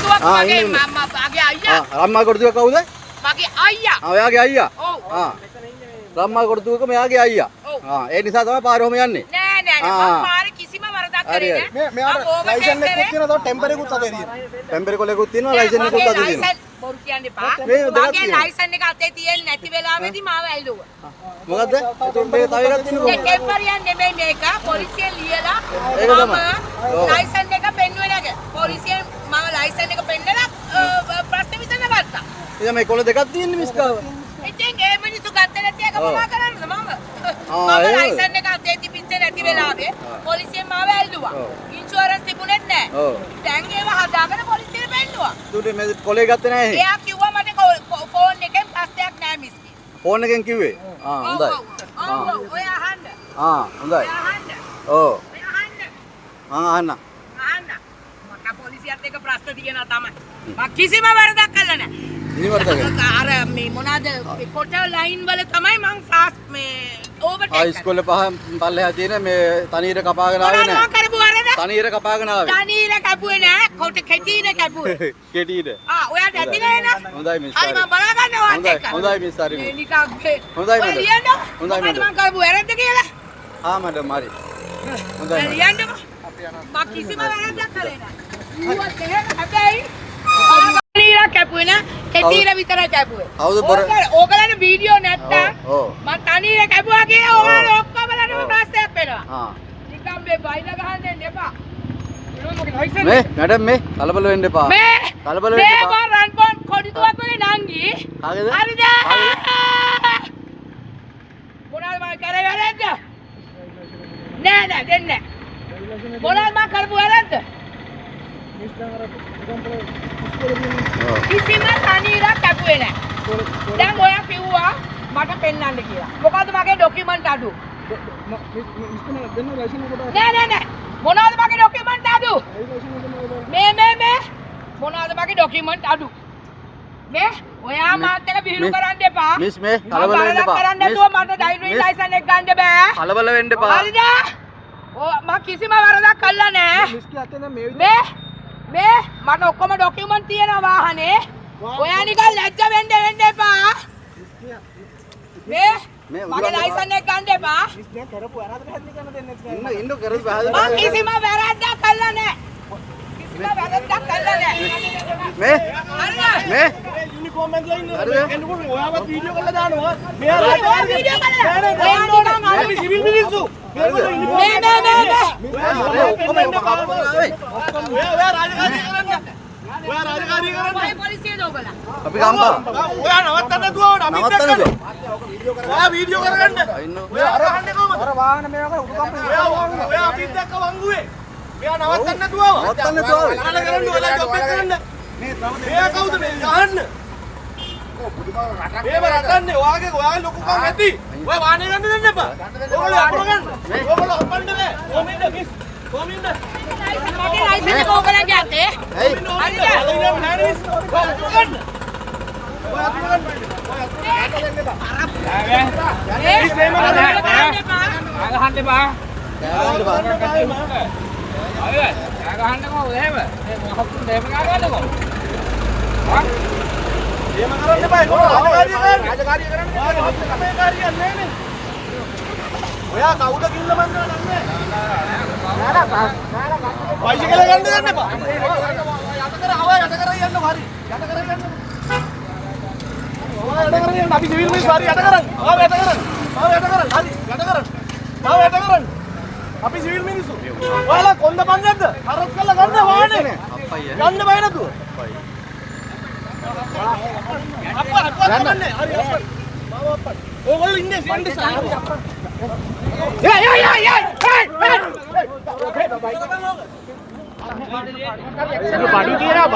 කොටුවක් මගේ මගේ අයියා. රම්මා කොටුව කවුද? මගේ අයියා. ඔයාගේ අයියා. ඔව්. රම්මා කොටුවක මෙයාගේ අයියා. ඒ නිසා තමයි පාරේ ඔහම යන්නේ. නෑ මම පාරේ කිසිම වරදක් කරේ නෑ. මෙයාට ලයිසන් එකකුත් තියෙනවා ටෙම්පර් එකකුත් අතේ තියෙනවා. ටෙම්පර් කොලෙකුත් තියෙනවා ලයිසන් එකකුත් අතේ තියෙනවා. බොරු කියන්න එපා. මගේ ලයිසන් එක අතේ තියෙන්නේ නැති වෙලාවෙදී මාව ඇල්ලුවා. මොකද්ද? මේ තව එකක් තියෙනවා. ටෙම්පරියන් නෙමෙයි මේක. පොලිසියෙන් ලියලා ඒක තමයි. ලයිසන් එක පෙන්නුවේ නැග. පොලිසියෙන් මම ලයිසන් එක පෙන්නලා ප්‍රශ්න විසඳගත්තා. ඉතින් මේ කොළ දෙකක් තියෙන්නේ මිස්කාව. ඉතින් ඒ මිනිස්සු ගත්ත නැති එක මොනවා කරන්නද මම? මම ලයිසන් එක අතේ තිබිච්ච නැති වෙලාවේ පොලිසියෙන් මාව ඇල්ලුවා. ඉන්ෂුරන්ස් තිබුණෙත් නැහැ. දැන් ඒව හදාගෙන පොලිසියට පෙන්නුවා. උඩේ මේ කොලේ ගත්තේ නැහැ. එයා කිව්වා මට ෆෝන් එකෙන් ප්‍රශ්නයක් නැහැ මිස්. ෆෝන් එකෙන් කිව්වේ? හොඳයි. ඔය අහන්න. හොඳයි. අහන්න. ඔව්. ඔය අහන්න. අහන්න. අහන්න. මට පොලිසියත් එක්ක ප්‍රශ්න තියෙනවා තමයි. මම කිසිම වරදක් කළා නැහැ. ඉනිවර්තක. අර මේ මොනවාද කොට ලයින් වල තමයි මං ෆාස්ට් මේ ඕවර්ටේක් කරා. ඉස්කෝලේ පල්ලෙහා තියෙන මේ තනීර කපාගෙන ආවේ නෑ. මොකද කරපු වරද? තනීර කපාගෙන ආවේ. තනීර කැපුවේ නෑ. කොට කෙටීර කැපුවේ. කෙටීර. ඔයාට ඇතිනේ නේද? හොඳයි මිස්. හරි මම බලා ගන්නවා වාත් එක්ක. හොඳයි මිස් හරි. මේ නිකන් හොඳයි මම. හොඳයි මම කරපු වරද කියලා. මැඩම් හරි. හොඳයි. ලියන්නකො. මම කිසිම වරදක් කරේ නෑ. ඌවත් එහෙම හැබැයි තනීර කැපුවේ නෑ. කෙටීර විතරයි කැපුවේ. ඕගලන්ට වීඩියෝ නැත්තම් මම තනීර කැපුවා කියලා ඕගලන්ට ඔක්කොමලටම ප්‍රශ්නයක් වෙනවා. නිකන් මේ බයිලා ගහන්න දෙන්න එපා. මේ මැඩම් මේ කලබල වෙන්න එපා. කලබල වෙන්න එපා. මේ රන් පොන් කොඩිතුවක් වගේ නංගි. කාගේද? හරිද? මොනවාද මම කරේ වැරද්ද? නෑ දෙන්නේ නෑ. මොනවාද මම කරපු වැරද්ද? කිසිම තනීරක් කැපුවේ නෑ. දැන් ඔයා කිව්වා මට පෙන්වන්න කියලා. මොකද්ද මගේ ડોකියුමන්ට් අඩු? නෑ. මොනවද මගේ ડોකියුමන්ට් අඩු? මේ මොනවද මගේ ડોකියුමන්ට් අඩු? මේ ඔයා මාත් එක බිහිරු කරන්න එපා. මිස් මේ කලබල වෙන්න එපා. කරන්න නැතුව මට ඩ්‍රයිවිං ලයිසන් එක ගන්න බෑ. කලබල වෙන්න එපා. හරිද? මම කිසිම වරදක් කළා නෑ. මේ මට ඔක්කොම ડોකියුමන්ට් තියෙනවා වාහනේ. ඔයා නිකන් ලැජ්ජ වෙන්න එපා. මේ මගේ ලයිසන් එක ගන්න එපා. මේ කරපු වැරද්ද පැහැදිලි කරන්න දෙන්නේ නැහැ. ඉන්න කරපු වැරද්ද. මම කිසිම වැරද්දක් කළා නෑ. කිසිම වැරද්දක් කළා නෑ. මේ යුනිෆෝම් එකලා ඉන්නේ. එන්නකොට ඔයාවත් වීඩියෝ කරලා දානවා. මෙයා ඔයා වීඩියෝ කරලා. ඔයා නිකන් අපි සිවිල් මිනිස්සු. මේ ඔක්කොම කපපුවා ආවේ. ඔයා රාජකාරී කරන්නේ. ඔයා රාජකාරී කරන්නේ. ඔය පොලිසියද ඔයගොල්ලෝ? අපි ගම්පා. ඔයා නවත්තන්න දුවවට අපි නවත්තන්නද? ඔයා වීඩියෝ කරගන්න. ඔයා අර අහන්නේ කොහමද? අර වාහන මේක උඩුකම් ඔයා අපිත් එක්ක වංගුවේ. මෙයා නවත්තන්න දුවවා. නවත්තන්න දුවවා. ගාන කරන්න ඔයාලා ජොබ් එක කරන්න. මෙයා කවුද මේ ගහන්න? මේව රටන්නේ ඔයාගේ ලොකුකම් ඇති. ඔය වාහනේ ගන්න දෙන්න එපා. ඔයගොල්ලෝ අපර ගන්න. ඔයගොල්ලෝ අපන්න බෑ. කොමින්ද මිස්. කොමින්ද. මගේ ලයිසන් එක ඔයගලන්ගේ අතේ. හරි. ඔයා කවුද කිල්ල මන්දලා නන්නේ? බයිසිකල ගන්න දෙන්න එපා. යට කර යන්න හරි. යට කර යන්න. යට කර යන්න අපි සිවිල් මිනිස්සු හරි යට කරන්. යට කරන්. හරි යට කරන්. යට කරන්. අපි සිවිල් මිනිස්සු. ඔයාලා කොන්ද පන්නද්ද? හරස් කරලා ගන්න වාහනේ. ගන්න බෑ නේද? අප්පා ගන්න. හරි අප්පා. මාව අප්පා. ඕගොල්ලෝ ඉන්නේ සිවිල් මිනිස්සු. බඩු තියනවා